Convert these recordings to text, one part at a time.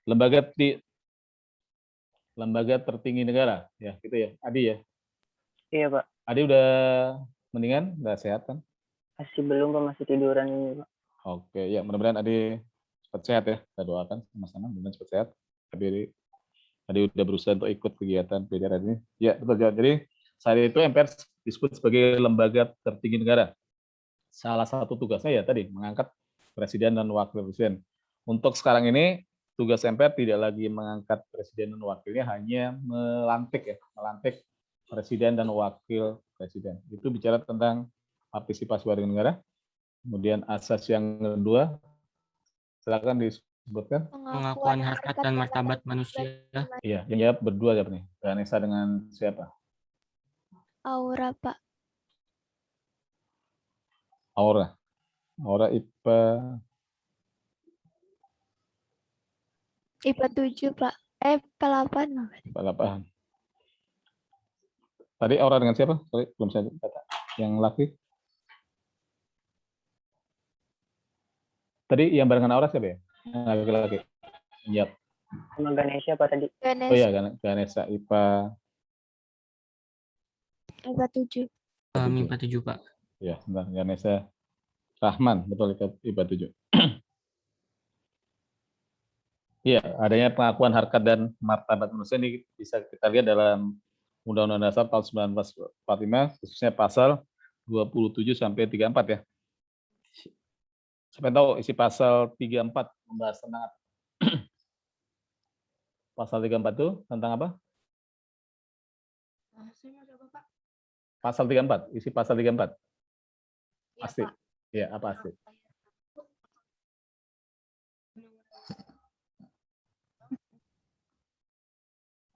lembaga tertinggi negara, ya gitu ya, Adi ya. Iya Pak. Adi udah mendingan, udah sehat kan? Masih belum Pak, masih tiduran ini Pak. Oke, ya mudah-mudahan Adi cepat sehat ya. Kita doakan sama-sama, mudah-mudahan cepat sehat. Adi udah berusaha untuk ikut kegiatan PDR ini. Ya betul. Jadi saat itu MPR disebut sebagai lembaga tertinggi negara. Salah satu tugasnya ya tadi mengangkat presiden dan wakil presiden. Untuk sekarang ini tugas MPR tidak lagi mengangkat presiden dan wakilnya, hanya melantik presiden dan wakil presiden. Itu bicara tentang partisipasi warga negara. Kemudian asas yang kedua, silakan disebutkan. Pengakuan harkat dan martabat manusia. Iya, yang jawab berdua siapa nih? Vanessa dengan siapa? Aura, Pak. Aura IPA 7, Pak. IPA 8. IPA 8. Tadi Aura dengan siapa? Sorry, belum saya kata. Yang laki. Tadi yang barengan Aura siapa ya? Laki-laki. Jawab. Sama Ganesha Pak tadi. Oh iya, Ganesha IPA 7. IPA 7, Pak. Ya, sebentar. Ganesha Rahman, betul, IPA 7. Iya, adanya pengakuan harkat dan martabat manusia ini bisa kita lihat dalam Undang-Undang Dasar tahun 1945, khususnya pasal 27 sampai 34 ya. Siapa yang tahu isi pasal 34 membahas tentang apa? Pasal 34 itu tentang apa? Pasal 34, isi pasal 34. Pasti. Ya, apa pasti?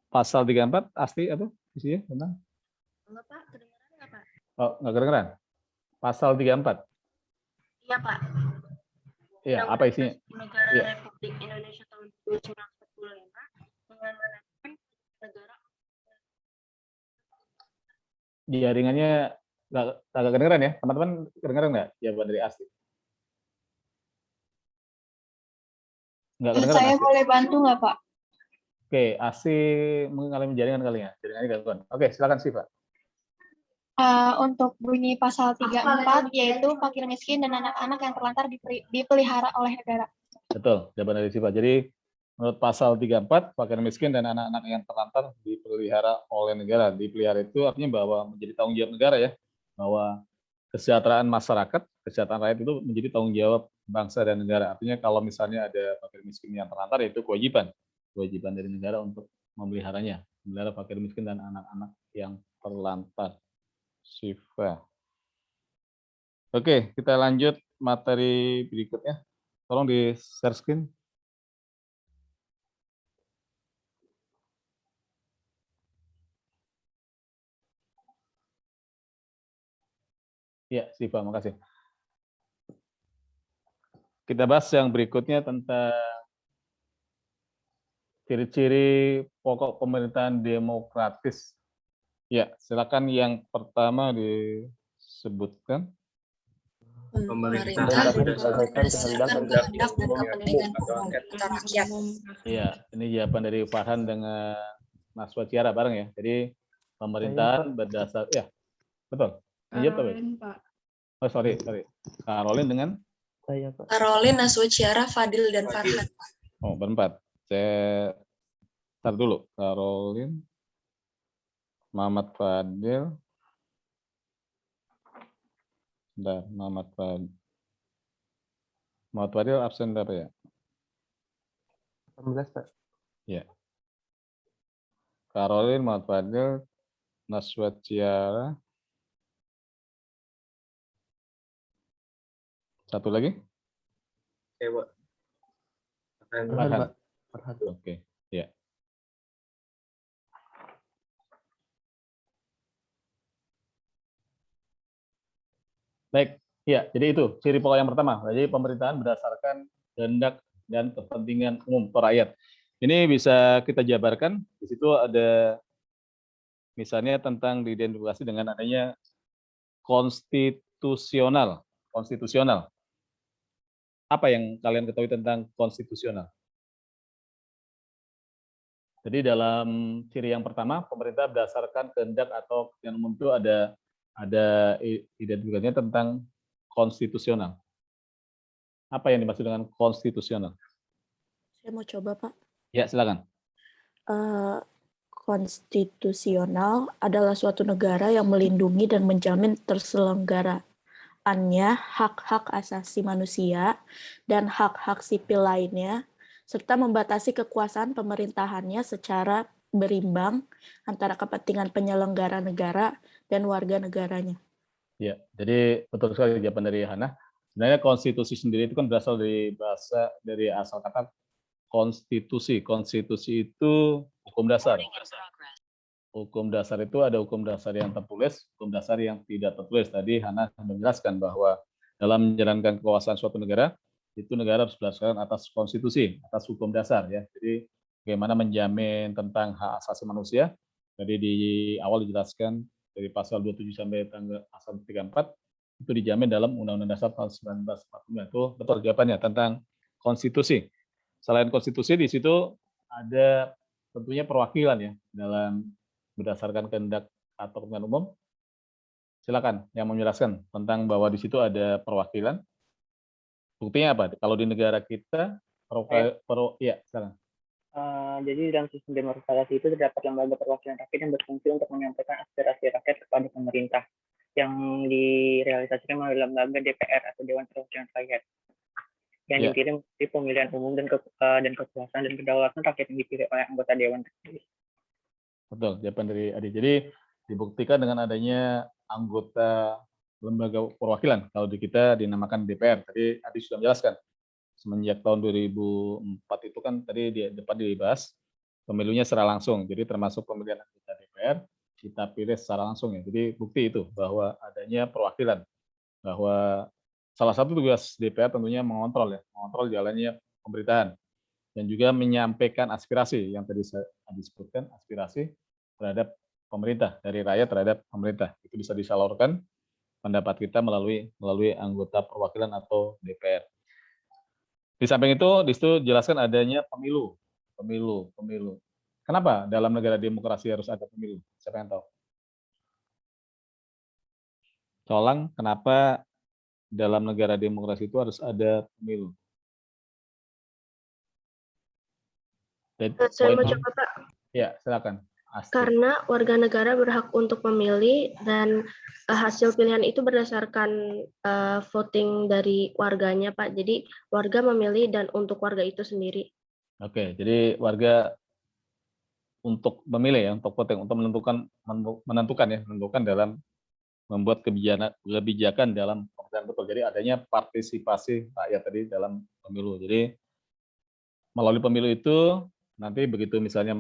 Pasal 34 asli apa isinya tentang? Enggak Pak, kedengeran nggak Pak? Oh, nggak kedengeran. Pasal 34. Iya Pak. Iya, apa isinya? Negara Iya. Republik Indonesia tahun 1945 mengamanatkan negara. Jaringannya nggak kedengeran ya, teman-teman kedengeran nggak jawaban dari asli? Nggak kedengeran. Saya asli. boleh bantu nggak Pak? Oke, asli mengalami jaringan kali ya, jaringannya gangguan. Oke, silakan sih Pak. Untuk bunyi pasal 34 yaitu fakir miskin dan anak-anak yang terlantar dipelihara oleh negara. Betul, jawaban dari Siva. Jadi menurut pasal 34, fakir miskin dan anak-anak yang terlantar dipelihara oleh negara. Dipelihara itu artinya bahwa menjadi tanggung jawab negara ya, bahwa kesejahteraan masyarakat, kesejahteraan rakyat itu menjadi tanggung jawab bangsa dan negara. Artinya kalau misalnya ada fakir miskin yang terlantar, itu kewajiban dari negara untuk memeliharanya, memelihara fakir miskin dan anak-anak yang terlantar. Siva. Oke, kita lanjut materi berikutnya. Tolong di share screen. Ya, Siva, makasih. Kita bahas yang berikutnya tentang ciri-ciri pokok pemerintahan demokratis. Ya, silakan yang pertama disebutkan. Pemerintah berdasarkan kehendak dan kepentingan umum atau rakyat. Iya, ini jawaban dari Farhan dengan Mas Waciara bareng ya. Jadi pemerintahan berdasar, ya betul. Caroline, Pak. Oh sorry. Caroline dengan? Saya Pak. Caroline, Naswaciara, Fadil, dan Farhan. Oh berempat. Saya tar dulu. Caroline, Muhammad Fadil, dan Muhammad Fadil absen berapa ya? 18 Pak. Ya. Caroline, Muhammad Fadil, Naswaciara. Satu lagi? Farhan. Oke, ya. Baik, ya. Jadi itu ciri pokok yang pertama. Jadi pemerintahan berdasarkan kehendak dan kepentingan umum rakyat. Ini bisa kita jabarkan. Di situ ada misalnya tentang diidentifikasi dengan adanya konstitusional. Apa yang kalian ketahui tentang konstitusional? Jadi dalam ciri yang pertama, pemerintah berdasarkan kehendak atau yang umum itu ada identifikasinya tentang konstitusional. Apa yang dimaksud dengan konstitusional? Saya mau coba, Pak. Ya, silakan. Konstitusional adalah suatu negara yang melindungi dan menjamin terselenggaraannya hak-hak asasi manusia dan hak-hak sipil lainnya, serta membatasi kekuasaan pemerintahannya secara berimbang antara kepentingan penyelenggara negara dan warga negaranya. Ya, jadi betul sekali jawaban dari Hana. Sebenarnya konstitusi sendiri itu kan berasal dari asal kata konstitusi. Konstitusi itu hukum dasar. Hukum dasar itu ada hukum dasar yang tertulis, hukum dasar yang tidak tertulis. Tadi Hana menjelaskan bahwa dalam menjalankan kekuasaan suatu negara, itu negara harus berdasarkan atas konstitusi, atas hukum dasar ya. Jadi bagaimana menjamin tentang hak asasi manusia. Jadi di awal dijelaskan dari pasal 27 sampai pasal 34 itu dijamin dalam Undang-Undang Dasar tahun 1945. Itu betul jawabannya tentang konstitusi. Selain konstitusi di situ ada tentunya perwakilan ya dalam berdasarkan kehendak atau kepentingan umum. Silakan yang menjelaskan tentang bahwa di situ ada perwakilan. Buktinya apa? Kalau di negara kita, ya, silakan. Jadi dalam sistem demokrasi itu terdapat lembaga perwakilan rakyat yang berfungsi untuk menyampaikan aspirasi rakyat kepada pemerintah yang direalisasikan melalui lembaga DPR atau Dewan Perwakilan Rakyat yang dipilih di pemilihan umum dan kekuasaan dan kedaulatan rakyat yang dipilih oleh anggota Dewan terpilih. Betul, jawaban dari Adi. Jadi dibuktikan dengan adanya anggota lembaga perwakilan. Kalau di kita dinamakan DPR. Tadi Adi sudah menjelaskan. Semenjak tahun 2004 itu kan tadi di depan dibahas pemilunya secara langsung. Jadi termasuk pemilihan anggota DPR kita pilih secara langsung ya. Jadi bukti itu bahwa adanya perwakilan. Bahwa salah satu tugas DPR tentunya mengontrol jalannya pemerintahan dan juga menyampaikan aspirasi yang tadi saya disebutkan, aspirasi terhadap pemerintah, dari rakyat terhadap pemerintah. Itu bisa disalurkan pendapat kita melalui anggota perwakilan atau DPR. Di samping itu, di situ jelaskan adanya pemilu. Kenapa dalam negara demokrasi harus ada pemilu? Siapa yang tahu? Colang, kenapa dalam negara demokrasi itu harus ada pemilu? Saya mau coba, Pak. Ya, silakan. Karena warga negara berhak untuk memilih dan hasil pilihan itu berdasarkan voting dari warganya, Pak. Jadi warga memilih dan untuk warga itu sendiri. Oke, jadi warga untuk memilih ya, untuk voting, untuk menentukan dalam membuat kebijakan dalam pemerintahan, betul. Jadi adanya partisipasi rakyat tadi dalam pemilu. Jadi melalui pemilu itu nanti begitu misalnya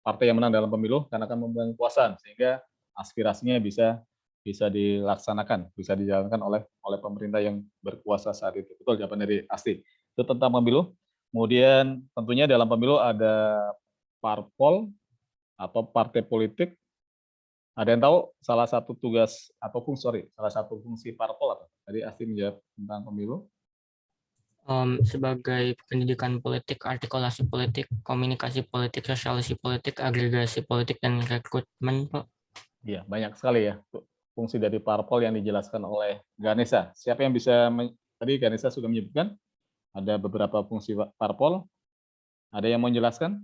partai yang menang dalam pemilu karena akan memegang kekuasaan sehingga aspirasinya bisa dilaksanakan, bisa dijalankan oleh pemerintah yang berkuasa saat itu. Betul jawaban dari Asti. Itu tentang pemilu. Kemudian tentunya dalam pemilu ada parpol atau partai politik. Ada yang tahu salah satu fungsi parpol apa? Tadi Asti menjawab tentang pemilu. Sebagai pendidikan politik, artikulasi politik, komunikasi politik, sosialisasi politik, agregasi politik, dan rekrutmen, Pak. Iya, banyak sekali ya fungsi dari parpol yang dijelaskan oleh Ganesha. Siapa yang bisa, tadi Ganesha sudah menyebutkan, ada beberapa fungsi parpol. Ada yang mau menjelaskan?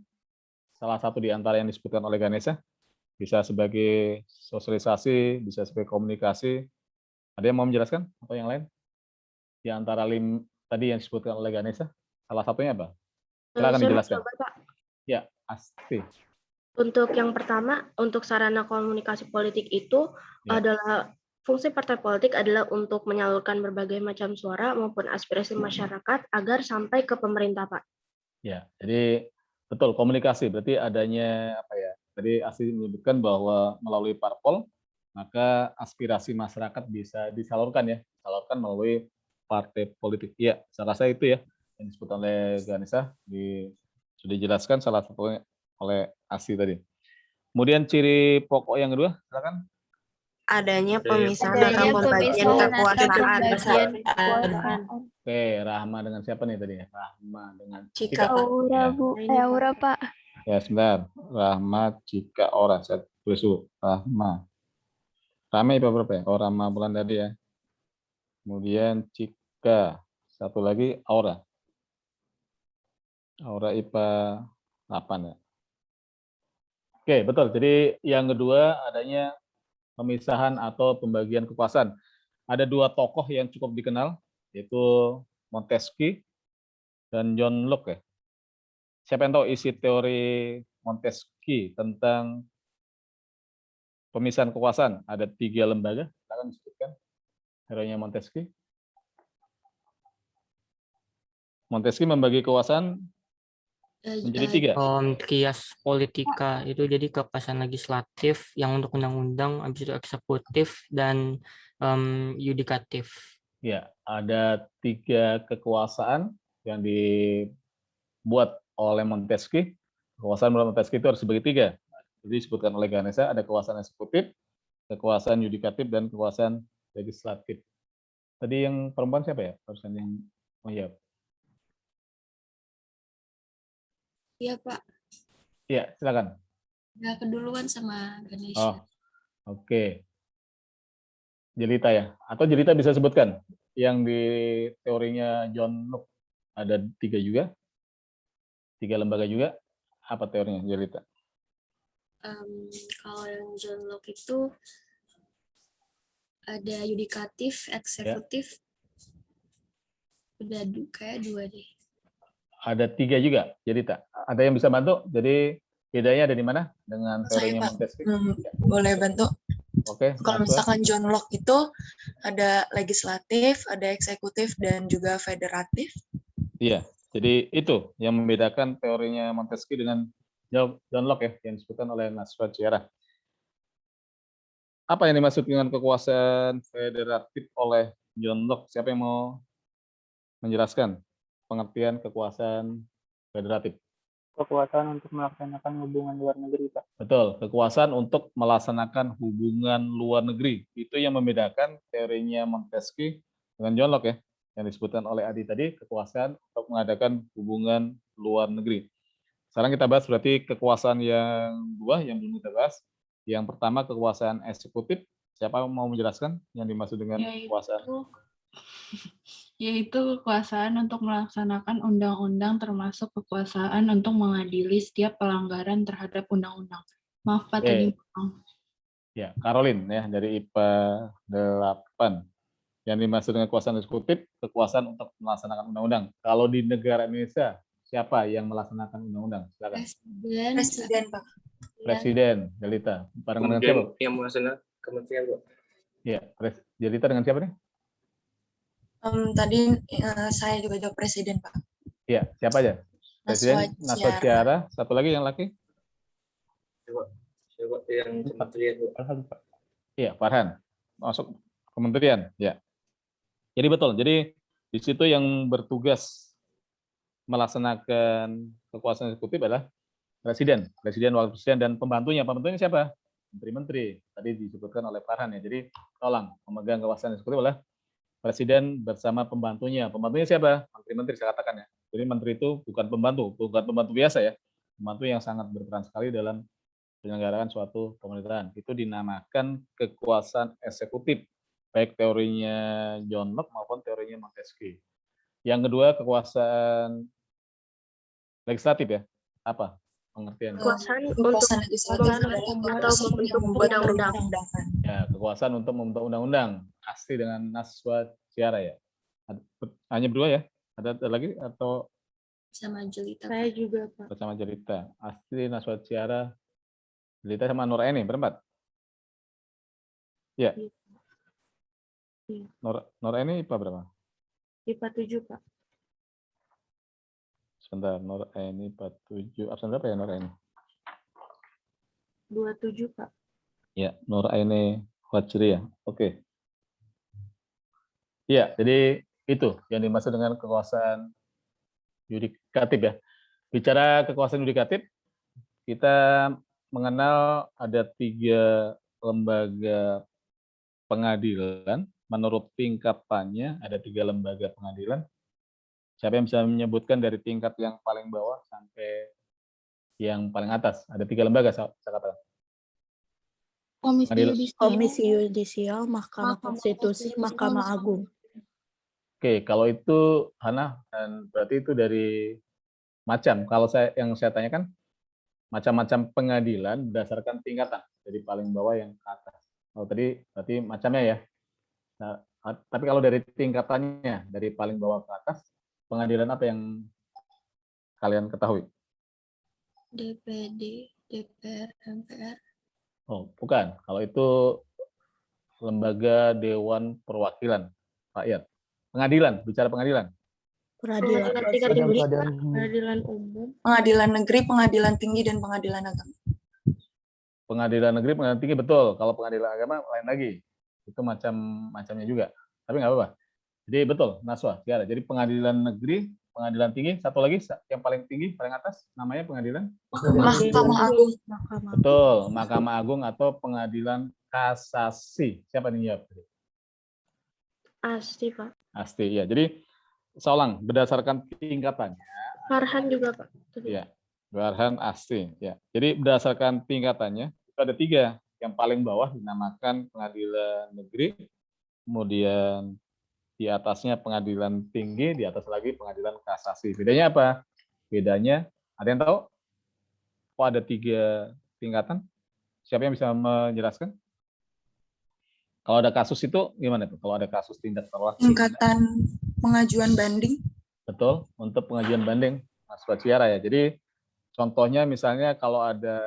Salah satu di antara yang disebutkan oleh Ganesha, bisa sebagai sosialisasi, bisa sebagai komunikasi. Ada yang mau menjelaskan atau yang lain? Di antara tadi yang disebutkan oleh Ganesha, salah satunya apa? Silakan dijelaskan. Coba, Pak. Ya, Asti. Untuk yang pertama, untuk sarana komunikasi politik itu adalah fungsi partai politik adalah untuk menyalurkan berbagai macam suara maupun aspirasi masyarakat agar sampai ke pemerintah, Pak. Ya, jadi betul komunikasi berarti adanya apa ya? Tadi Asti menyebutkan bahwa melalui parpol maka aspirasi masyarakat bisa disalurkan melalui partai politik. Iya, saya rasa itu ya yang disebut oleh Ganesha sudah dijelaskan salah satunya oleh Asti tadi. Kemudian ciri pokok yang kedua, silakan. Adanya pemisahan atau pembagian kekuasaan. Oke, Rahma dengan siapa nih tadi ya? Rahma dengan Cika, Pak. Aura, Bu. Aura, Pak. Ya, sebentar. Rahma jika ora. Saya tulis dulu. Rahma. Rame IPA berapa ya? Oh, Rahma bulan tadi ya. Kemudian jika. Satu lagi aura. Aura IPA 8 ya. Oke, betul. Jadi yang kedua adanya pemisahan atau pembagian kekuasaan. Ada dua tokoh yang cukup dikenal, yaitu Montesquieu dan John Locke ya. Siapa yang tahu isi teori Montesquieu tentang pemisahan kekuasaan? Ada 3 lembaga, kita akan disebutkan teorinya Montesquieu. Montesquieu membagi kekuasaan menjadi 3. Trias politika itu jadi kekuasaan legislatif yang untuk undang-undang, habis itu eksekutif dan yudikatif. Ya, ada 3 kekuasaan yang dibuat oleh Montesquieu. Kekuasaan menurut Montesquieu itu harus dibagi 3. Jadi disebutkan oleh Ganesha ada kekuasaan eksekutif, kekuasaan yudikatif, dan kekuasaan legislatif. Tadi yang perempuan siapa ya? Person yang menjawab. Iya, Pak. Iya, silakan. Udah keduluan sama Ganesha. Oh, oke. Jelita ya? Atau Jelita bisa sebutkan yang di teorinya John Locke ada 3 juga, 3 lembaga juga. Apa teorinya, Jelita? Kalau yang John Locke itu ada yudikatif, eksekutif. Udah kayak 2 deh. Ada 3 juga, Jelita. Ada yang bisa bantu? Jadi bedanya ada di mana dengan teorinya Montesquieu? Boleh bantu. Oke. Kalau misalkan John Locke itu ada legislatif, ada eksekutif, dan juga federatif. Iya, jadi itu yang membedakan teorinya Montesquieu dengan John Locke ya, yang disebutkan oleh Nasrat Sierra. Apa yang dimaksud dengan kekuasaan federatif oleh John Locke? Siapa yang mau menjelaskan pengertian kekuasaan federatif? Kekuasaan untuk melaksanakan hubungan luar negeri, Pak. Betul, kekuasaan untuk melaksanakan hubungan luar negeri. Itu yang membedakan teorinya Montesquieu dengan John Locke ya, yang disebutkan oleh Adi tadi, kekuasaan untuk mengadakan hubungan luar negeri. Sekarang kita bahas berarti kekuasaan yang 2 yang belum kita bahas. Yang pertama kekuasaan eksekutif. Siapa mau menjelaskan yang dimaksud dengan kekuasaan? Yaitu kekuasaan untuk melaksanakan undang-undang termasuk kekuasaan untuk mengadili setiap pelanggaran terhadap undang-undang. Maaf Pak tadi. Ya, Caroline ya dari IPA 8. Yang dimaksud dengan kekuasaan eksekutif, kekuasaan untuk melaksanakan undang-undang. Kalau di negara Indonesia, siapa yang melaksanakan undang-undang? Silakan. Presiden, Pak. Presiden, Jelita. Barengan dengan siapa? Yang melaksanakan kementerian, Pak. Iya, Jelita dengan siapa nih? Tadi saya juga jawab presiden, Pak. Iya, siapa aja? Presiden, Nasrat Sierra. Satu lagi yang laki? Siapa yang kementerian, Pak? Iya, Farhan. Masuk kementerian, ya. Jadi betul. Jadi di situ yang bertugas melaksanakan kekuasaan eksekutif adalah presiden, wakil presiden, dan pembantunya. Pembantunya siapa? Menteri-menteri. Tadi disebutkan oleh Farhan ya. Jadi tolong memegang kekuasaan eksekutif adalah presiden bersama pembantunya. Pembantunya siapa? Menteri-menteri saya katakan ya. Jadi menteri itu bukan pembantu biasa ya. Pembantu yang sangat berperan sekali dalam penyelenggaraan suatu pemerintahan. Itu dinamakan kekuasaan eksekutif, baik teorinya John Locke maupun teorinya Montesquieu. Yang kedua kekuasaan legislatif ya. Apa pengertian? Kekuasaan untuk membuat undang-undang. Ya, kekuasaan untuk membentuk undang-undang. Asli dengan Nasrat Sierra ya. Hanya berdua ya? Ada lagi atau? Sama Jelita. Saya juga, Pak. Bersama Jelita. Asli Nasrat Sierra. Jelita sama Nur Aini berempat? Ya. Nur Aini IPA berapa? IPA 7, Pak. Sebentar, Nur Aini IPA 7. Absen berapa ya Nur Aini? 27, Pak. Ya, Nur Aini Fajri ya. Oke. Ya, jadi itu yang dimaksud dengan kekuasaan yudikatif ya. Bicara kekuasaan yudikatif, kita mengenal ada 3 lembaga pengadilan. Menurut tingkatannya ada 3 lembaga pengadilan. Siapa yang bisa menyebutkan dari tingkat yang paling bawah sampai yang paling atas. Ada 3 lembaga saya katakan. Komisi Pengadilan- Yudisial. Komisi Yudisial, Mahkamah Konstitusi, Mahkamah Agung. Oke, kalau itu Hana, dan berarti itu dari macam. Kalau yang saya tanyakan macam-macam pengadilan berdasarkan tingkatan, dari paling bawah yang ke atas. Kalau tadi berarti macamnya ya. Nah, tapi kalau dari tingkatannya, dari paling bawah ke atas, pengadilan apa yang kalian ketahui? DPD, DPR, MPR. Oh, bukan. Kalau itu lembaga Dewan Perwakilan Rakyat. Pengadilan, bicara pengadilan. Peradilan Pengadilan tingkat tinggi, konstitusi. peradilan umum. Pengadilan negeri, pengadilan tinggi, dan pengadilan agama. Pengadilan negeri, pengadilan tinggi, betul. Kalau pengadilan agama lain lagi. Itu macamnya juga. Tapi nggak apa-apa. Jadi betul, Naswa. Ya, jadi pengadilan negeri, pengadilan tinggi, satu lagi yang paling tinggi, paling atas, namanya pengadilan? Mahkamah Agung. Betul, Mahkamah Agung atau pengadilan kasasi. Siapa nih jawab? Asti, Pak. Asti, ya. Jadi, seulang, berdasarkan tingkatannya. Farhan juga, Pak. Ya, Farhan, Asti. Ya. Jadi, berdasarkan tingkatannya, itu ada 3. Yang paling bawah dinamakan pengadilan negeri, kemudian di atasnya pengadilan tinggi, di atas lagi pengadilan kasasi. Bedanya apa? Bedanya, ada yang tahu? Kok ada 3 tingkatan? Siapa yang bisa menjelaskan? Kalau ada kasus itu gimana tuh? Kalau ada kasus tindak terlarang? Tingkatan pengajuan banding. Betul, untuk pengajuan banding, Mas Baciara ya. Jadi contohnya misalnya kalau ada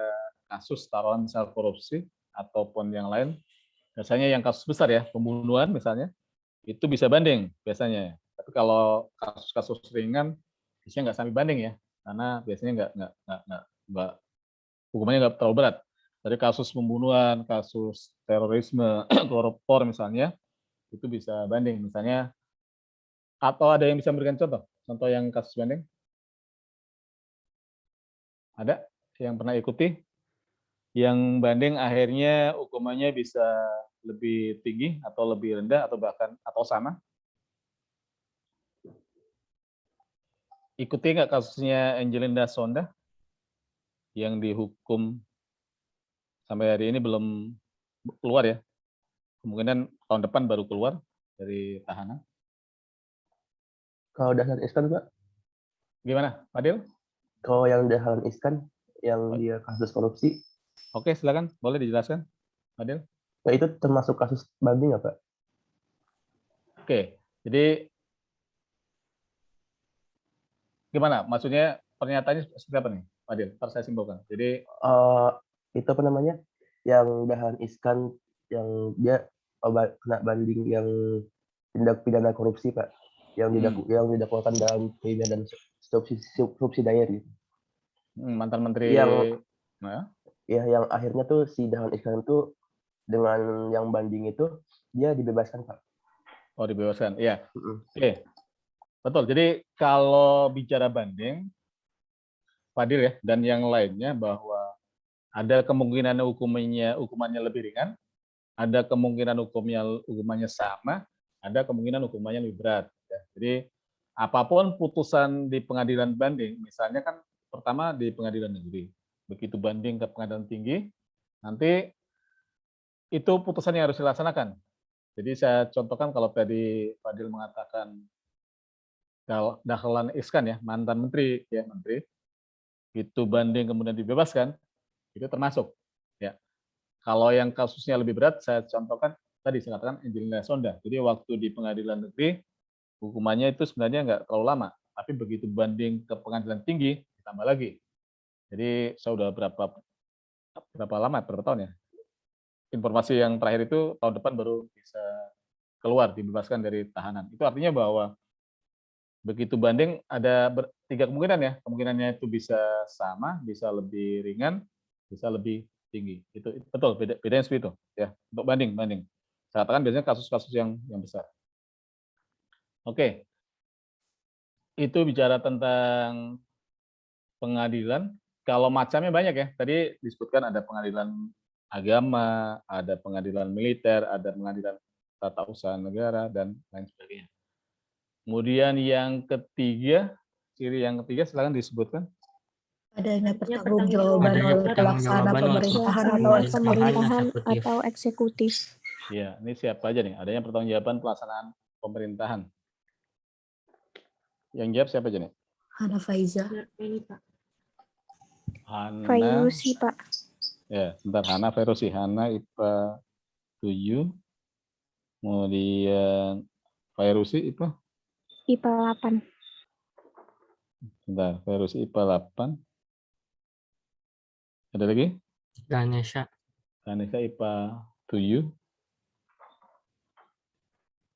kasus taruhan misal korupsi ataupun yang lain, biasanya yang kasus besar ya, pembunuhan misalnya, itu bisa banding biasanya. Tapi kalau kasus-kasus ringan, biasanya nggak sampai banding ya, karena biasanya nggak hukumannya nggak terlalu berat. Dari kasus pembunuhan, kasus terorisme, koruptor misalnya, itu bisa banding. Misalnya, atau ada yang bisa memberikan contoh yang kasus banding? Ada yang pernah ikuti? Yang banding akhirnya hukumannya bisa lebih tinggi atau lebih rendah atau bahkan atau sama? Ikuti nggak kasusnya Angelina Sonda yang dihukum sampai hari ini belum keluar ya? Kemungkinan tahun depan baru keluar dari tahanan. Kalau Dahlan Iskan, Pak? Gimana, Fadil? Kalau yang Dahlan Iskan, yang dia kasus korupsi. Oke, silakan. Boleh dijelaskan, Fadil? Nah, itu termasuk kasus banding nggak, Pak? Oke, jadi gimana? Maksudnya pernyataannya seperti apa nih, Fadil? Ntar saya simpulkan. Jadi itu apa namanya? Yang Dahlan Iskan, yang dia kena banding yang tindak pidana korupsi, Pak. Yang didakwakan dalam pidana subsidiar gitu. Mantan menteri yang yang akhirnya tuh si Dahlan Iskan tuh dengan yang banding itu dia dibebaskan, Pak. Oh, dibebaskan. Iya. Oke. Betul. Jadi kalau bicara banding, Fadil ya, dan yang lainnya bahwa ada kemungkinan hukumannya lebih ringan, ada kemungkinan hukumannya sama, ada kemungkinan hukumannya lebih berat. Ya. Jadi apapun putusan di pengadilan banding, misalnya kan pertama di pengadilan negeri, begitu banding ke pengadilan tinggi, nanti itu putusan yang harus dilaksanakan. Jadi saya contohkan kalau tadi Fadil mengatakan Dahlan Iskan ya, mantan menteri ya, itu banding kemudian dibebaskan, itu termasuk ya. Kalau yang kasusnya lebih berat, saya contohkan tadi saya katakan Angelina Sonda. Jadi waktu di pengadilan negeri hukumannya itu sebenarnya nggak terlalu lama, tapi begitu banding ke pengadilan tinggi ditambah lagi. Jadi saya udah berapa tahun ya? Informasi yang terakhir itu tahun depan baru bisa keluar dibebaskan dari tahanan. Itu artinya bahwa begitu banding ada 3 kemungkinan ya. Kemungkinannya itu bisa sama, bisa lebih ringan, bisa lebih tinggi. Itu betul, bedanya seperti itu ya. Untuk banding. Saya katakan biasanya kasus-kasus yang besar. Oke. Itu bicara tentang pengadilan. Kalau macamnya banyak ya. Tadi disebutkan ada pengadilan agama, ada pengadilan militer, ada pengadilan tata usaha negara dan lain sebagainya. Kemudian yang ketiga, ciri yang ketiga silakan disebutkan. Adanya pertanggungjawaban Adanya oleh pelaksana pertanggungjawaban oleh pemerintahan atau pemerintahan eksekutif. eksekutif. eksekutif. Ya, ini siapa aja nih? Adanya pertanggungjawaban pelaksanaan pemerintahan. Yang jawab siapa aja nih? Hana Faiza. Ini Pak. Hana. Fairusi, Pak. Ya, sebentar. Hana Fairusi. Hana IPA 7. Kemudian Fairusi IPA? IPA 8. Sebentar. Fairusi IPA 8. Ada lagi? Ganesha. Ganesha IPA 7.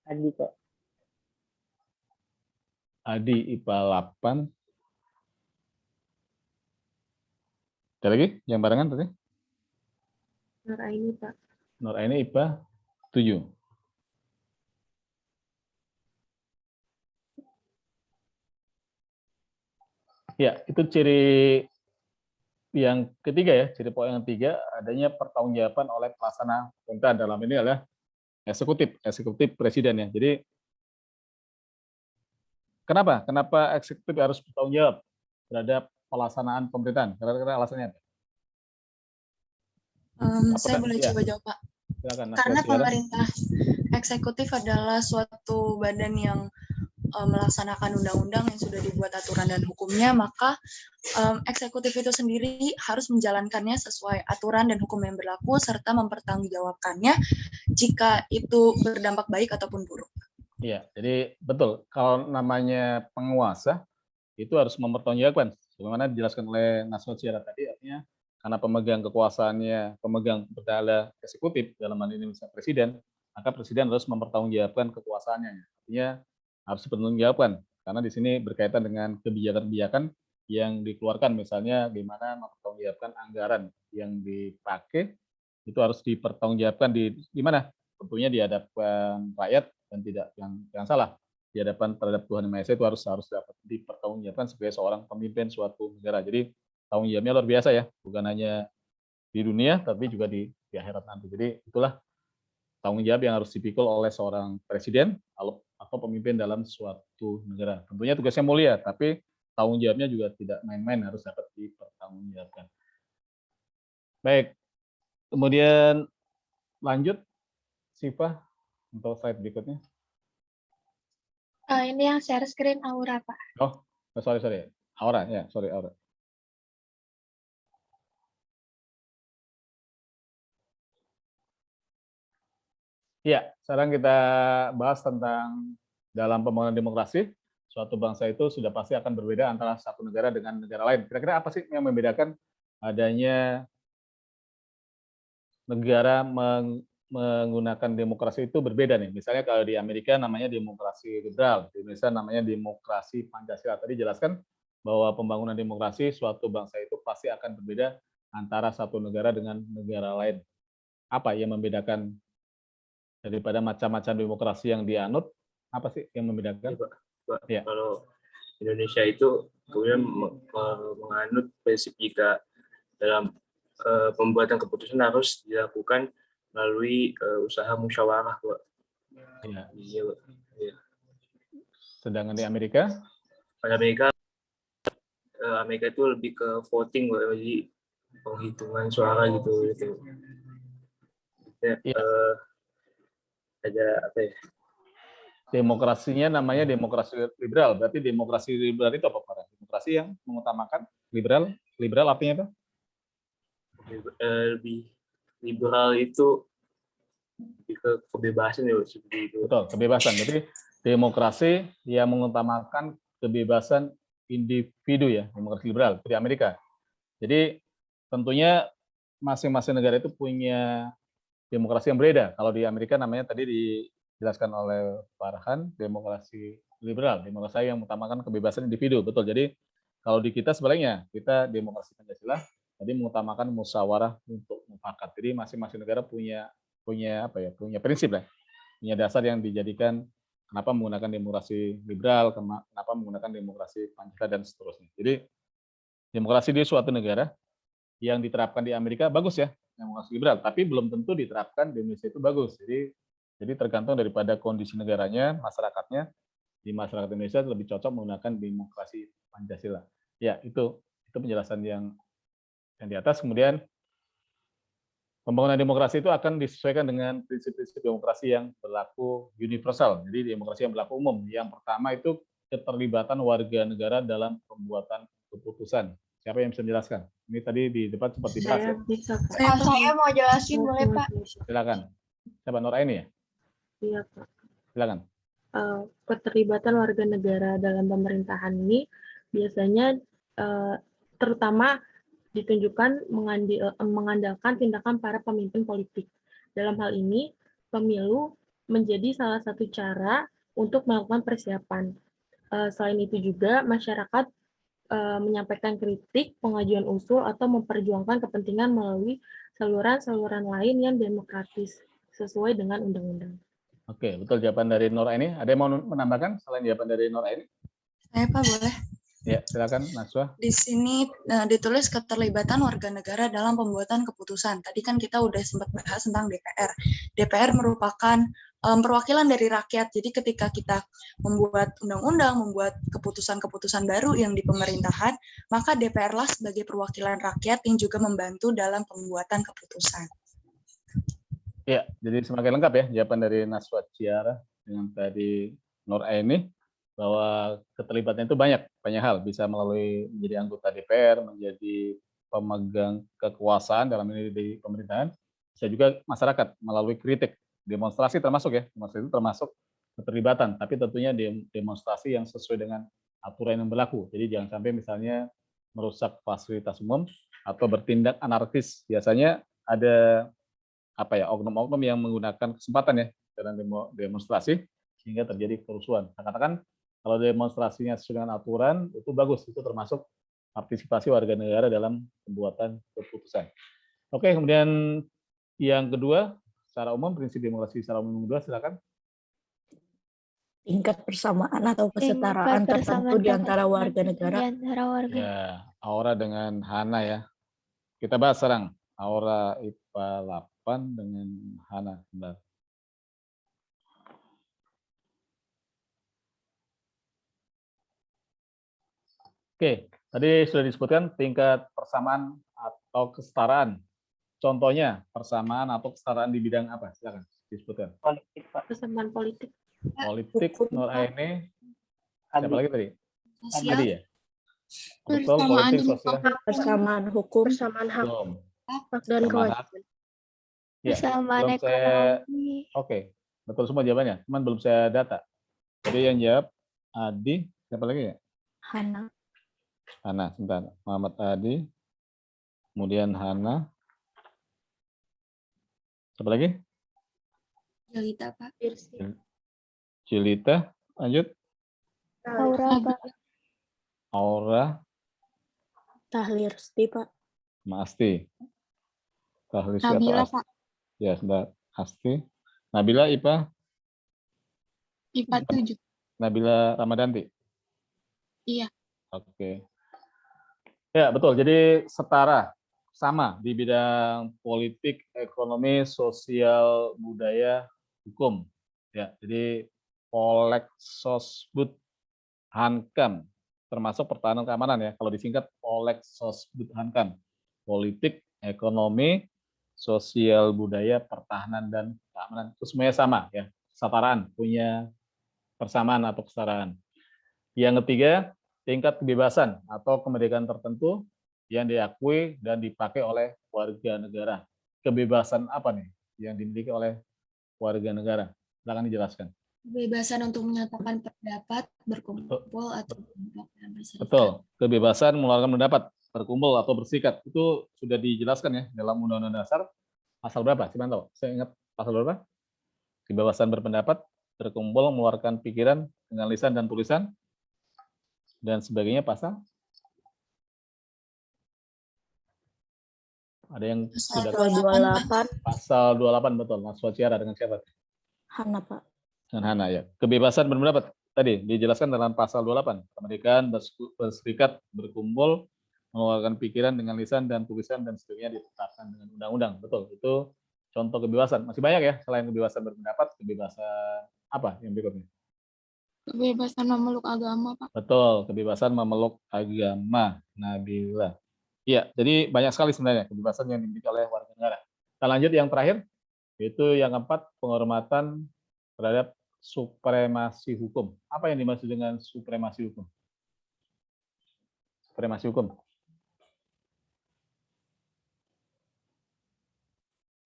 Adi Pak. Adi IPA 8. Ada lagi yang barengan tadi? Nuraini Pak. Nuraini IPA 7. Ya, itu ciri yang ketiga ya, ciri poin yang ketiga, adanya pertanggungjawaban oleh pelaksana pemerintahan. Dalam ini adalah eksekutif presiden ya. Jadi kenapa eksekutif harus bertanggung jawab terhadap pelaksanaan pemerintahan? Kira-kira alasannya apa? Saya boleh coba jawab, Pak. Silakan, Karena pemerintah eksekutif adalah suatu badan yang melaksanakan undang-undang yang sudah dibuat aturan dan hukumnya, maka eksekutif itu sendiri harus menjalankannya sesuai aturan dan hukum yang berlaku, serta mempertanggungjawabkannya jika itu berdampak baik ataupun buruk. Iya, jadi betul. Kalau namanya penguasa, itu harus mempertanggungjawabkan. Sebagaimana dijelaskan oleh Nasrul Syiar tadi, artinya karena pemegang kekuasaannya, pemegang berdala eksekutif, dalam hal ini misalnya presiden, maka presiden harus mempertanggungjawabkan kekuasaannya. Artinya harus dipertanggungjawabkan, karena di sini berkaitan dengan kebijakan-kebijakan yang dikeluarkan, misalnya gimana mempertanggungjawabkan anggaran yang dipakai, itu harus dipertanggungjawabkan di mana? Tentunya di hadapan rakyat dan tidak yang salah. Di hadapan terhadap Tuhan Yang Maha Esa itu harus dapat dipertanggungjawabkan sebagai seorang pemimpin suatu negara. Jadi tanggung jawabnya luar biasa ya, bukan hanya di dunia tapi juga di akhirat nanti. Jadi itulah tanggung jawab yang harus dipikul oleh seorang presiden atau pemimpin dalam suatu negara. Tentunya tugasnya mulia, tapi tanggung jawabnya juga tidak main-main, harus dapat dipertanggungjawabkan. Baik, kemudian lanjut, Siva, untuk slide berikutnya. Ini yang share screen Aura, Pak. Oh, sorry. Aura, ya, sorry, Aura. Ya, sekarang kita bahas tentang dalam pembangunan demokrasi, suatu bangsa itu sudah pasti akan berbeda antara satu negara dengan negara lain. Kira-kira apa sih yang membedakan adanya negara menggunakan demokrasi itu berbeda nih? Misalnya kalau di Amerika namanya demokrasi liberal, di Indonesia namanya demokrasi Pancasila. Tadi jelaskan bahwa pembangunan demokrasi suatu bangsa itu pasti akan berbeda antara satu negara dengan negara lain. Apa yang membedakan daripada macam-macam demokrasi yang dianut, apa sih yang membedakan? Ya, Pak. Ya. Kalau Indonesia itu kemudian menganut prinsip jika dalam pembuatan keputusan harus dilakukan melalui usaha musyawarah, Pak. Ya. Iya, Pak. Ya. Sedangkan di Amerika? Pada Amerika itu lebih ke voting, Pak. Jadi penghitungan suara gitu. Ya. Ada apa ya? Demokrasinya namanya demokrasi liberal. Berarti demokrasi liberal itu apa, Pak? Demokrasi yang mengutamakan liberal. Liberal artinya apa? Lebih liberal itu lebih ke kebebasan ya, seperti itu. Betul, kebebasan. Jadi demokrasi yang mengutamakan kebebasan individu ya, demokrasi liberal di Amerika. Jadi tentunya masing-masing negara itu punya demokrasi yang berbeda. Kalau di Amerika namanya tadi dijelaskan oleh Farhan, demokrasi liberal, demokrasi yang mengutamakan kebebasan individu, betul. Jadi kalau di kita sebaliknya, kita demokrasi Pancasila, tadi mengutamakan musyawarah untuk mufakat. Jadi masing-masing negara punya prinsip lah, punya dasar yang dijadikan kenapa menggunakan demokrasi liberal, kenapa menggunakan demokrasi Pancasila dan seterusnya. Jadi demokrasi di suatu negara yang diterapkan di Amerika bagus ya, demokrasi liberal, tapi belum tentu diterapkan di Indonesia itu bagus. Jadi tergantung daripada kondisi negaranya, masyarakatnya. Di masyarakat Indonesia lebih cocok menggunakan demokrasi Pancasila. Ya, itu Itu penjelasan yang di atas. Kemudian pembangunan demokrasi itu akan disesuaikan dengan prinsip-prinsip demokrasi yang berlaku universal. Jadi demokrasi yang berlaku umum. Yang pertama itu keterlibatan warga negara dalam pembuatan keputusan. Siapa yang bisa menjelaskan? Ini tadi di depan sempat dibahas ya. Bisa, Pak. Saya mau jelasin boleh Pak? Silakan. Siapa Nuraini ya? Iya, Pak. Silakan. Keterlibatan warga negara dalam pemerintahan ini biasanya terutama ditunjukkan mengandalkan tindakan para pemimpin politik. Dalam hal ini, pemilu menjadi salah satu cara untuk melakukan persiapan. Selain itu juga, masyarakat menyampaikan kritik, pengajuan usul, atau memperjuangkan kepentingan melalui saluran-saluran lain yang demokratis, sesuai dengan undang-undang. Oke, betul jawaban dari Nuraini. Ada yang mau menambahkan selain jawaban dari Nuraini? Saya Pak boleh? Ya, silakan Naswa. Di sini ditulis keterlibatan warga negara dalam pembuatan keputusan. Tadi kan kita udah sempat bahas tentang DPR. DPR merupakan perwakilan dari rakyat. Jadi ketika kita membuat undang-undang, membuat keputusan-keputusan baru yang di pemerintahan, maka DPR lah sebagai perwakilan rakyat yang juga membantu dalam pembuatan keputusan. Ya, jadi semakin lengkap ya jawaban dari Naswa Ciara dengan tadi Nuraini bahwa keterlibatannya itu banyak hal, bisa melalui menjadi anggota DPR, menjadi pemegang kekuasaan dalam ini di pemerintahan, bisa juga masyarakat melalui kritik, demonstrasi termasuk ya, demonstrasi itu termasuk keterlibatan, tapi tentunya demonstrasi yang sesuai dengan aturan yang berlaku. Jadi jangan sampai misalnya merusak fasilitas umum atau bertindak anarkis. Biasanya ada oknum-oknum yang menggunakan kesempatan ya dalam demonstrasi sehingga terjadi kerusuhan. Saya katakan kalau demonstrasinya sesuai dengan aturan itu bagus, itu termasuk partisipasi warga negara dalam pembuatan keputusan. Oke, kemudian yang kedua, secara umum prinsip demokrasi secara umum kedua, silakan. Tingkat persamaan atau kesetaraan tertentu di antara warga negara. Ya, Aura dengan Hana ya. Kita bahas sekarang Aura IPA 8 dengan Hana. Bentar. Oke, tadi sudah disebutkan tingkat persamaan atau kesetaraan. Contohnya persamaan atau kesetaraan di bidang apa? Silakan disebutkan. Politik, Pak. Persamaan politik. Politik, Nuraini. Siapa lagi tadi? Sosial. Adi ya? Betul, politik, sosial. Persamaan hukum. Persamaan hak dan Persamaan hak. kewajiban. Ya, Persamaan belum saya, ekonomi. oke, betul semua jawabannya. Cuman belum saya data. Jadi yang jawab Adi, siapa lagi ya? Hana. Hana, sebentar. Muhammad Adi, kemudian Hana. Siapa lagi? Jelita, Pak. Jelita, lanjut. Aura, Pak. Aura, Tahliarsti, Pak. Asti. Tahliarsti Nabila, atau Pak. Asti? Ya, sebentar. Asti. Nabila, IPA? IPA 7. Nabila Ramadanti? Iya. Oke. Ya, betul. Jadi setara, sama di bidang politik, ekonomi, sosial, budaya, hukum. Ya, jadi Polek Sosbud Hankam, termasuk pertahanan keamanan ya. Kalau disingkat Polek Sosbud Hankam, politik, ekonomi, sosial, budaya, pertahanan dan keamanan itu semuanya sama ya. Kesetaraan, punya persamaan atau kesetaraan. Yang ketiga, tingkat kebebasan atau kemerdekaan tertentu yang diakui dan dipakai oleh warga negara. Kebebasan apa nih yang dimiliki oleh warga negara? Silakan dijelaskan. Kebebasan untuk menyatakan pendapat, berkumpul, atau berserikat. Betul, kebebasan mengeluarkan pendapat, berkumpul atau berserikat itu sudah dijelaskan ya dalam Undang-Undang Dasar pasal berapa? Siapa tahu? Saya ingat pasal berapa? Kebebasan berpendapat, berkumpul, mengeluarkan pikiran dengan lisan dan tulisan dan sebagainya pasal. Ada yang sudah pasal 28 betul. Naswa Ciara dengan siapa? Hana, Pak. Dengan Hana ya. Kebebasan berpendapat tadi dijelaskan dalam pasal 28. Kemerdekaan berserikat, berkumpul, mengeluarkan pikiran dengan lisan dan tulisan dan sebagainya ditetapkan dengan undang-undang. Betul. Itu contoh kebebasan. Masih banyak ya selain kebebasan berpendapat, kebebasan apa yang berikutnya? Kebebasan memeluk agama, Pak. Betul, kebebasan memeluk agama. Nabila. Iya, jadi banyak sekali sebenarnya kebebasan yang dimiliki oleh warga negara. Kita lanjut yang terakhir, yaitu yang keempat, penghormatan terhadap supremasi hukum. Apa yang dimaksud dengan supremasi hukum? Supremasi hukum.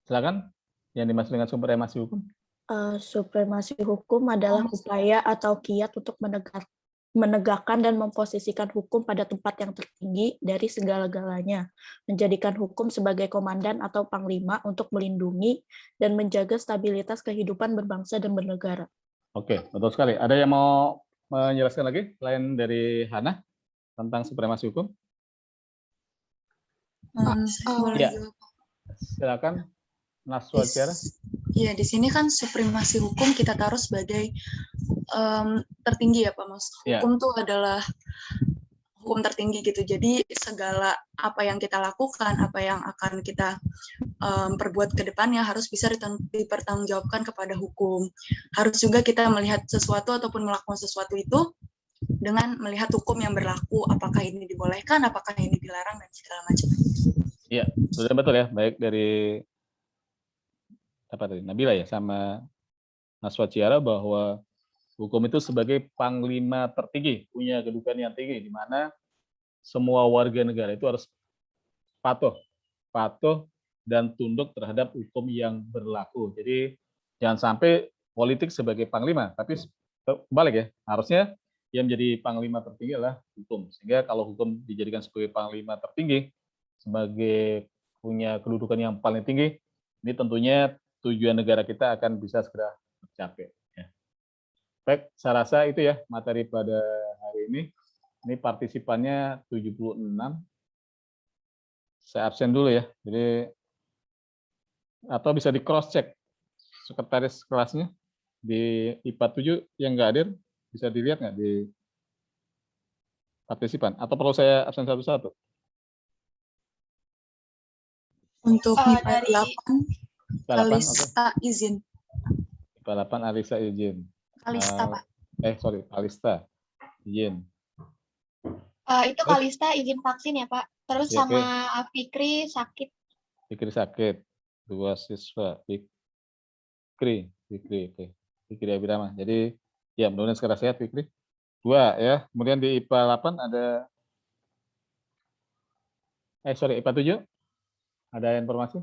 Silakan, yang dimaksud dengan supremasi hukum. Supremasi hukum adalah upaya atau kiat untuk menegakkan dan memposisikan hukum pada tempat yang tertinggi dari segala-galanya, menjadikan hukum sebagai komandan atau panglima untuk melindungi dan menjaga stabilitas kehidupan berbangsa dan bernegara. Oke, betul sekali. Ada yang mau menjelaskan lagi selain dari Hana tentang supremasi hukum? Ya, silakan. Naswa Ciara. Iya, di sini kan supremasi hukum kita taruh sebagai tertinggi ya Pak Mas. Hukum tuh adalah hukum tertinggi gitu. Jadi segala apa yang kita lakukan, apa yang akan kita perbuat ke depannya harus bisa dipertanggungjawabkan kepada hukum. Harus juga kita melihat sesuatu ataupun melakukan sesuatu itu dengan melihat hukum yang berlaku, apakah ini dibolehkan, apakah ini dilarang, dan segala macam. Iya, betul ya. Baik dari Nabila ya sama Naswa Ciara bahwa hukum itu sebagai panglima tertinggi, punya kedudukan yang tinggi, di mana semua warga negara itu harus patuh dan tunduk terhadap hukum yang berlaku. Jadi jangan sampai politik sebagai panglima, tapi balik ya, harusnya yang menjadi panglima tertinggi adalah hukum. Sehingga kalau hukum dijadikan sebagai panglima tertinggi, sebagai punya kedudukan yang paling tinggi, ini tentunya tujuan negara kita akan bisa segera tercapai. Ya. Baik, saya rasa itu ya materi pada hari ini. Ini partisipannya 76. Saya absen dulu ya. Jadi atau bisa di cross check sekretaris kelasnya di IPA 7 yang nggak hadir, bisa dilihat nggak di partisipan? Atau perlu saya absen satu-satu? Untuk IPA 8, Kalista izin. IPA 8 Alisa izin. Kalista, Pak. Kalista izin. Itu Kalista izin vaksin ya, Pak. Terus ya, sama Fikri sakit. Fikri sakit. 2 siswa. Fikri. Fikri Abirama. Jadi ya mudah-mudahan sekarang sehat Fikri. 2 ya. Kemudian di IPA 8 ada IPA 7 ada informasi?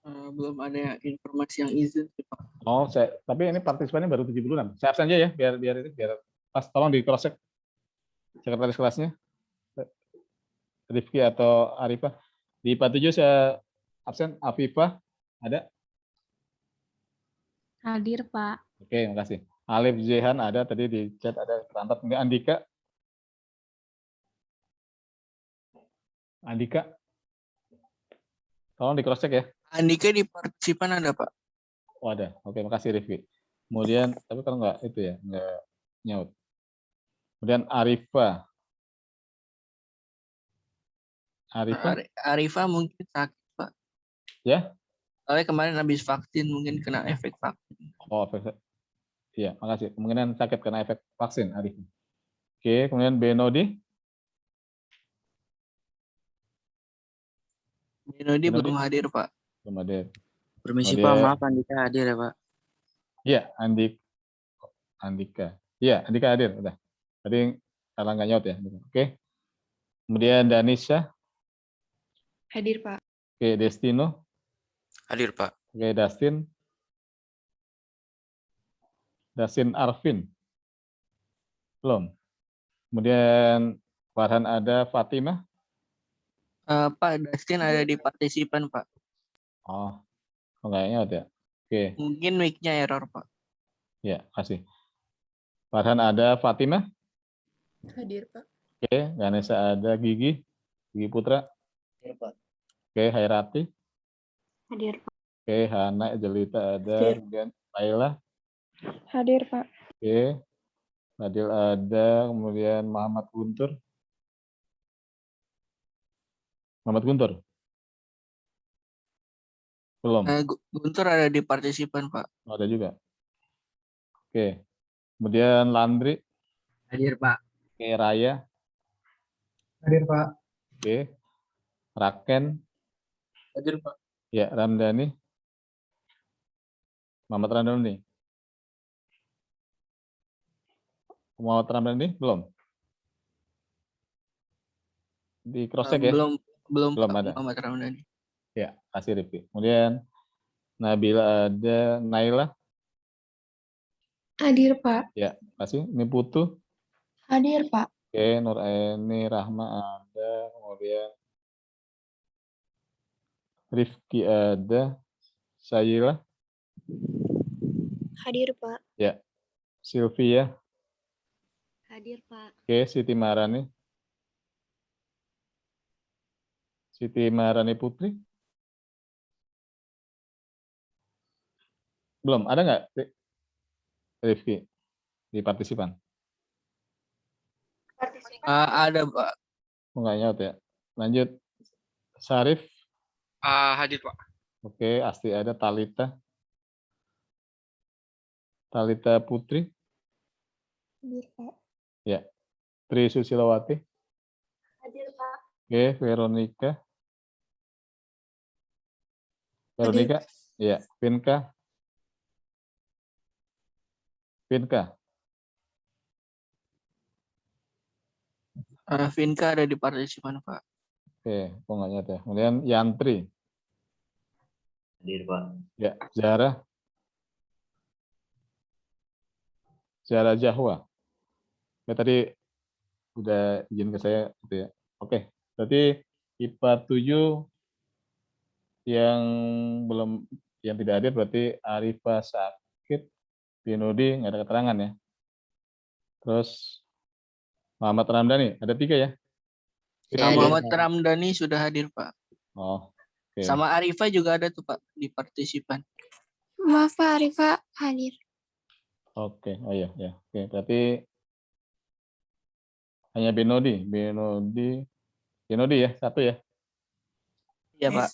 Belum ada informasi yang izin, Pak. Oh, tapi ini partisipannya baru 76. Saya absen aja ya, biar pas, tolong di cross check sekretaris kelasnya, Rifki atau Arifah. Di IPA 7 saya absen. Afifah ada? Hadir, Pak. Oke, makasih. Alif Zehan ada, tadi di chat ada terangkat. Kemudian Andika, tolong di cross check ya. Andika di partisipan ada, Pak. Oh ada, oke, makasih Rifki. Kemudian, tapi kalau nggak itu ya, nggak nyaut. Kemudian Arifah mungkin sakit, Pak. Ya? Soalnya kemarin habis vaksin, mungkin kena efek vaksin. Oh, efek. Iya, makasih. Kemungkinan sakit karena efek vaksin, Arifah. Oke, kemudian Benodi. Benodi belum hadir, Pak. Belum hadir. Permisi, Pak. Maaf, Andika hadir ya, Pak. Iya, Andika. Iya, Andika hadir. Udah. Tadi salah nggak nyaut ya. Oke. Kemudian Danisha. Hadir, Pak. Oke, Destino. Hadir, Pak. Oke, Dasin Arvin. Belum. Kemudian Farhan ada, Fatimah. Pak, Dustin ada di partisipan, Pak. Oh, nggak nyaut ya. Oke. Mungkin mic-nya error, Pak. Ya, kasih. Farhan ada, Fatimah. Hadir, Pak. Oke, Ganesha ada, Gigi Putra. Hadir, Pak. Oke, Hairati. Hadir, Pak. Oke, Hana Jelita ada, kemudian Laila. Hadir, Pak. Oke, Fadil ada, kemudian Muhammad Guntur. Belum. Guntur ada di partisipan, Pak. Oh, ada juga. Oke. Kemudian Landri. Hadir, Pak. Oke, Raya. Hadir, Pak. Oke. Raken. Hadir, Pak. Ya, Ramdhani. Muhammad Ramdhani. Muhammad Ramdhani belum? Di cross check ya? Belum Pak, ada. Muhammad Ramdhani. Ya, kasih Rifki. Kemudian Nabila ada, Naila. Hadir, Pak. Ya, kasih. Ini Putu. Hadir, Pak. Oke, Nuraini, Rahma ada, kemudian Rifki ada, Sayila. Hadir, Pak. Ya, Sylvia. Hadir, Pak. Oke, Siti Marani. Siti Marani Putri. Belum, ada nggak Rifki di partisipan? Ada, Pak. Nggak nyaut ya. Lanjut, Syarif. Hadir, Pak. Oke, Asti ada, Talita. Talita Putri. Hadir, Pak. Ya. Tri Susilawati. Hadir, Pak. Oke, Veronica. Veronica. Ya, Vinka. Vinka. Vinka ada di partisipan, Pak. Oke, kok nggak nyata ya. Kemudian Yantri. Hadir, Pak. Ya, Zara. Zara Jahwa. Ya, tadi udah izin ke saya gitu ya. Oke, berarti IPA 7 yang belum, yang tidak hadir berarti Arifah sakit, Pinudi nggak ada keterangan ya. Terus Muhammad Ramdhani ada 3 ya. Muhammad Ramdhani sudah hadir, Pak. Oh, oke. Sama Arifah juga ada tuh, Pak, di partisipan. Maaf, Pak. Arifah hadir. Oke, oh iya, ya. Oke, berarti hanya Binodi ya, 1 ya. Iya, Pak.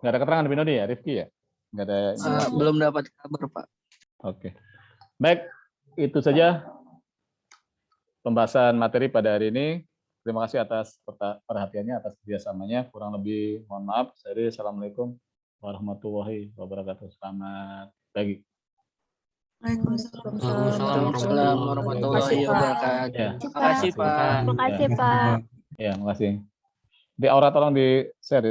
Nggak ada keterangan Binodi ya, Rifki ya? Nggak ada. Belum dapat kabar, Pak. Oke. Baik, itu saja pembahasan materi pada hari ini. Terima kasih atas perhatiannya, atas kerjasamanya. Kurang lebih mohon maaf. Saya Assalamualaikum warahmatullahi wabarakatuh. Selamat pagi. Waalaikumsalam warahmatullahi wabarakatuh. Terima kasih, Pak. Ya, makasih. Di Aura tolong di share.